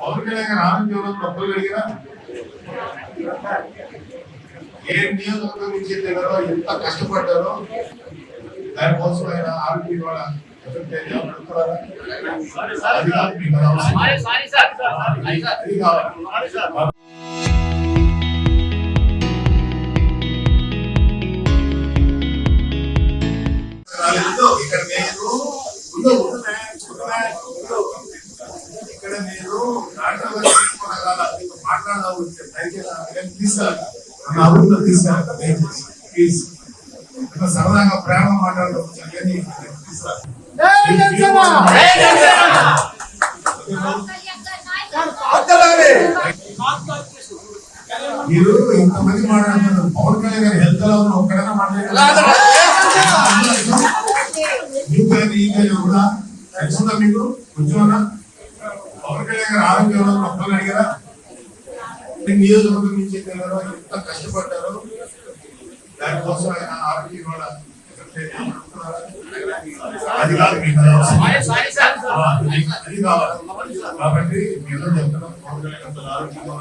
పవన్ కళ్యాణ్ గారు ఆరోగ్యంలో డబ్బులు అడిగినా ఏ నియోజకవర్గం నుంచి దగ్గర ఎంత కష్టపడ్డారో దానికోసం ఆయన ఆరోగ్యం కూడా ఎఫెక్ట్ అయ్యి అడుగుతున్నారా? అది కాదు మీకు అవసరం. అది కావాలి. ఇక్కడ మీరు మాట్లాడదాం సరదాగా ప్రేమ మాట్లాడదాం. మీరు ఇంతమంది మాట్లాడుతున్నారు. పవన్ కళ్యాణ్ గారి హెల్త్ లో ఉన్న ఒక్కడైనా మాట్లాడారు కూడా తెలుసుందా మీకు? కొంచెమన్నా పవన్ కళ్యాణ్ గారు ఆరోగ్యంలో డబ్బులు అడిగారా? నియోజకవర్గం నుంచి ఎంత కష్టపడ్డారో దానికోసం ఆయన ఆరోగ్యం కూడా అది కాదు మీకు అది కావాలి. కాబట్టి మీరు చెప్తున్నాం పవన్ కళ్యాణ్ ఆరోగ్యంగా